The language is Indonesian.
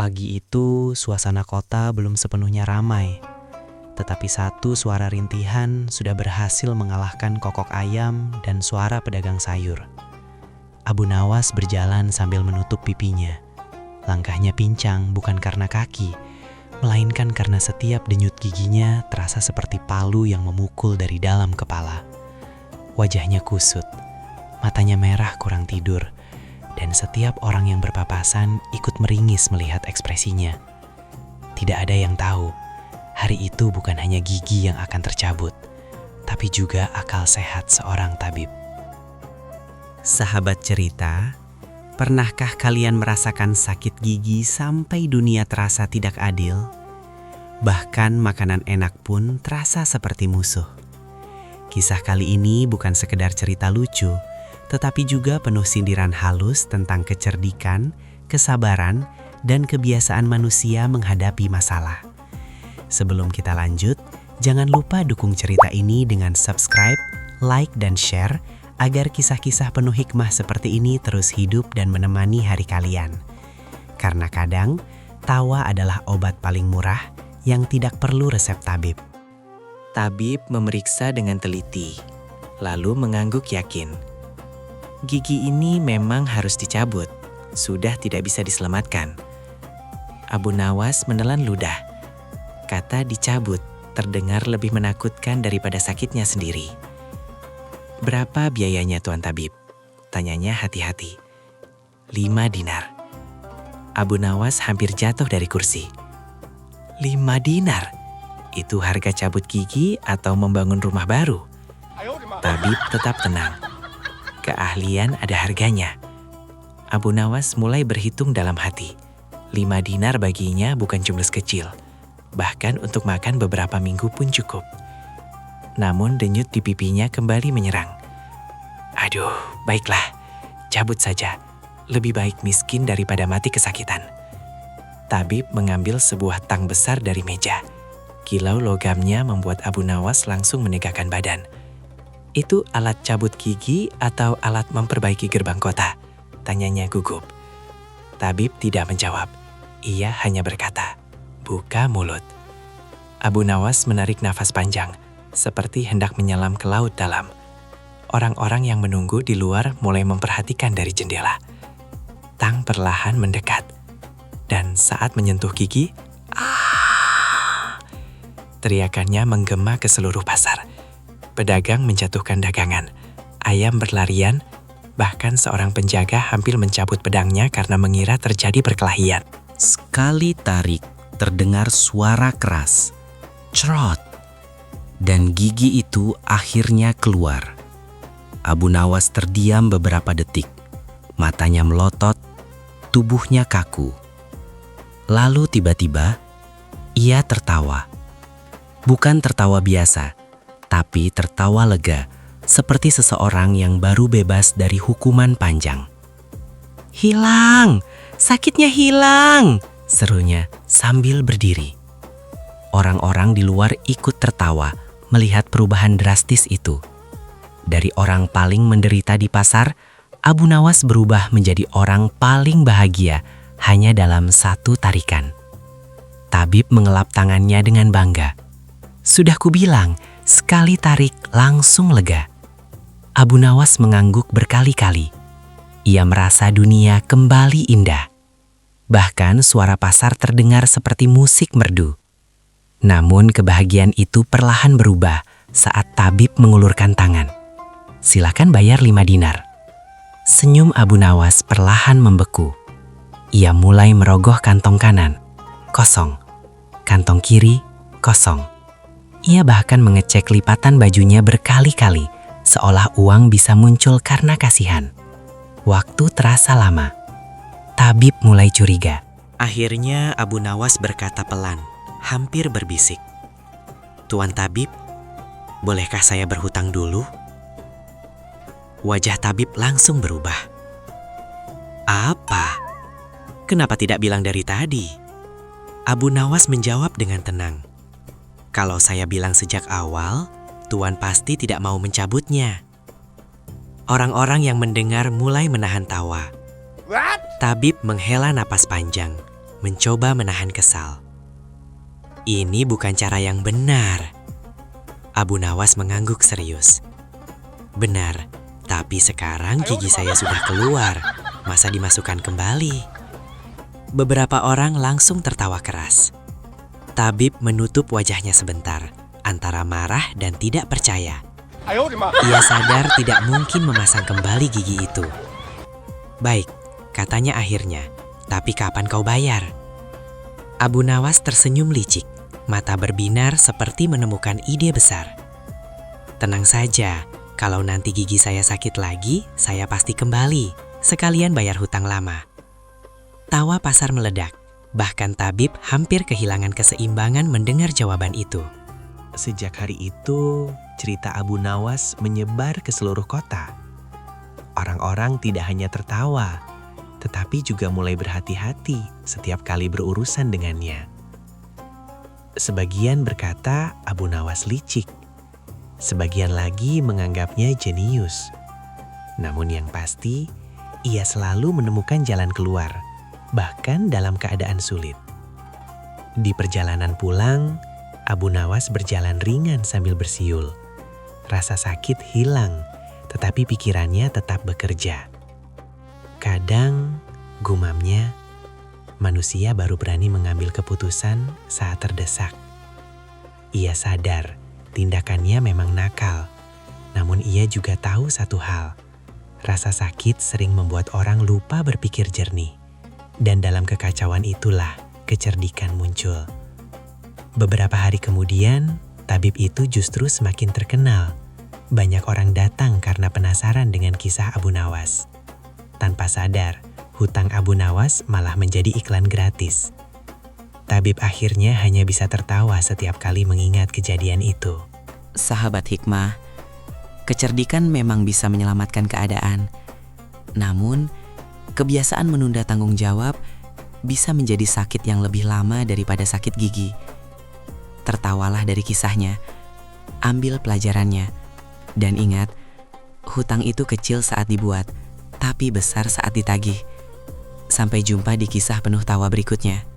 Pagi itu, suasana kota belum sepenuhnya ramai. Tetapi satu suara rintihan sudah berhasil mengalahkan kokok ayam dan suara pedagang sayur. Abu Nawas berjalan sambil menutup pipinya. Langkahnya pincang bukan karena kaki, melainkan karena setiap denyut giginya terasa seperti palu yang memukul dari dalam kepala. Wajahnya kusut, matanya merah kurang tidur, dan setiap orang yang berpapasan ikut meringis melihat ekspresinya. Tidak ada yang tahu, hari itu bukan hanya gigi yang akan tercabut, tapi juga akal sehat seorang tabib. Sahabat cerita, pernahkah kalian merasakan sakit gigi sampai dunia terasa tidak adil? Bahkan makanan enak pun terasa seperti musuh. Kisah kali ini bukan sekedar cerita lucu, tetapi juga penuh sindiran halus tentang kecerdikan, kesabaran, dan kebiasaan manusia menghadapi masalah. Sebelum kita lanjut, jangan lupa dukung cerita ini dengan subscribe, like, dan share agar kisah-kisah penuh hikmah seperti ini terus hidup dan menemani hari kalian. Karena kadang, tawa adalah obat paling murah yang tidak perlu resep tabib. Tabib memeriksa dengan teliti, lalu mengangguk yakin. Gigi ini memang harus dicabut, sudah tidak bisa diselamatkan. Abu Nawas menelan ludah. Kata dicabut terdengar lebih menakutkan daripada sakitnya sendiri. Berapa biayanya Tuan Tabib? Tanyanya hati-hati. 5 dinar. Abu Nawas hampir jatuh dari kursi. 5 dinar? Itu harga cabut gigi atau membangun rumah baru? Tabib tetap tenang. Keahlian ada harganya. Abu Nawas mulai berhitung dalam hati. 5 dinar baginya bukan jumlah kecil. Bahkan untuk makan beberapa minggu pun cukup. Namun denyut di pipinya kembali menyerang. Aduh, baiklah, cabut saja. Lebih baik miskin daripada mati kesakitan. Tabib mengambil sebuah tang besar dari meja. Kilau logamnya membuat Abu Nawas langsung menegakkan badan. Itu alat cabut gigi atau alat memperbaiki gerbang kota? Tanyanya gugup. Tabib tidak menjawab. Ia hanya berkata, buka mulut. Abu Nawas menarik nafas panjang, seperti hendak menyelam ke laut dalam. Orang-orang yang menunggu di luar mulai memperhatikan dari jendela. Tang perlahan mendekat. Dan saat menyentuh gigi, teriakannya menggema ke seluruh pasar. Pedagang menjatuhkan dagangan, ayam berlarian, bahkan seorang penjaga hampir mencabut pedangnya karena mengira terjadi perkelahian. Sekali tarik, terdengar suara keras, cerot, dan gigi itu akhirnya keluar. Abu Nawas terdiam beberapa detik, matanya melotot, tubuhnya kaku. Lalu tiba-tiba, ia tertawa. Bukan tertawa biasa, tapi tertawa lega, seperti seseorang yang baru bebas dari hukuman panjang. Hilang! Sakitnya hilang! Serunya sambil berdiri. Orang-orang di luar ikut tertawa melihat perubahan drastis itu. Dari orang paling menderita di pasar, Abu Nawas berubah menjadi orang paling bahagia hanya dalam satu tarikan. Tabib mengelap tangannya dengan bangga. Sudah kubilang, sekali tarik langsung lega. Abu Nawas mengangguk berkali-kali. Ia merasa dunia kembali indah. Bahkan suara pasar terdengar seperti musik merdu. Namun kebahagiaan itu perlahan berubah saat tabib mengulurkan tangan. Silakan bayar 5 dinar. Senyum Abu Nawas perlahan membeku. Ia mulai merogoh kantong kanan. Kosong. Kantong kiri, kosong. Ia bahkan mengecek lipatan bajunya berkali-kali, seolah uang bisa muncul karena kasihan. Waktu terasa lama. Tabib mulai curiga. Akhirnya Abu Nawas berkata pelan, hampir berbisik. Tuan Tabib, bolehkah saya berhutang dulu? Wajah tabib langsung berubah. Apa? Kenapa tidak bilang dari tadi? Abu Nawas menjawab dengan tenang. Kalau saya bilang sejak awal, Tuan pasti tidak mau mencabutnya. Orang-orang yang mendengar mulai menahan tawa. Tabib menghela napas panjang, mencoba menahan kesal. Ini bukan cara yang benar. Abu Nawas mengangguk serius. Benar, tapi sekarang gigi saya sudah keluar. Masa dimasukkan kembali? Beberapa orang langsung tertawa keras. Tabib menutup wajahnya sebentar, antara marah dan tidak percaya. Ia sadar tidak mungkin memasang kembali gigi itu. Baik, katanya akhirnya, tapi kapan kau bayar? Abu Nawas tersenyum licik, mata berbinar seperti menemukan ide besar. Tenang saja, kalau nanti gigi saya sakit lagi, saya pasti kembali, sekalian bayar hutang lama. Tawa pasar meledak, bahkan tabib hampir kehilangan keseimbangan mendengar jawaban itu. Sejak hari itu, cerita Abu Nawas menyebar ke seluruh kota. Orang-orang tidak hanya tertawa, tetapi juga mulai berhati-hati setiap kali berurusan dengannya. Sebagian berkata Abu Nawas licik, sebagian lagi menganggapnya jenius. Namun yang pasti, ia selalu menemukan jalan keluar, bahkan dalam keadaan sulit. Di perjalanan pulang, Abu Nawas berjalan ringan sambil bersiul. Rasa sakit hilang, tetapi pikirannya tetap bekerja. Kadang, gumamnya, manusia baru berani mengambil keputusan saat terdesak. Ia sadar tindakannya memang nakal, namun ia juga tahu satu hal. Rasa sakit sering membuat orang lupa berpikir jernih. Dan dalam kekacauan itulah kecerdikan muncul. Beberapa hari kemudian, tabib itu justru semakin terkenal. Banyak orang datang karena penasaran dengan kisah Abu Nawas. Tanpa sadar, hutang Abu Nawas malah menjadi iklan gratis. Tabib akhirnya hanya bisa tertawa setiap kali mengingat kejadian itu. Sahabat hikmah, kecerdikan memang bisa menyelamatkan keadaan. Namun, kebiasaan menunda tanggung jawab bisa menjadi sakit yang lebih lama daripada sakit gigi. Tertawalah dari kisahnya, ambil pelajarannya, dan ingat, hutang itu kecil saat dibuat, tapi besar saat ditagih. Sampai jumpa di kisah penuh tawa berikutnya.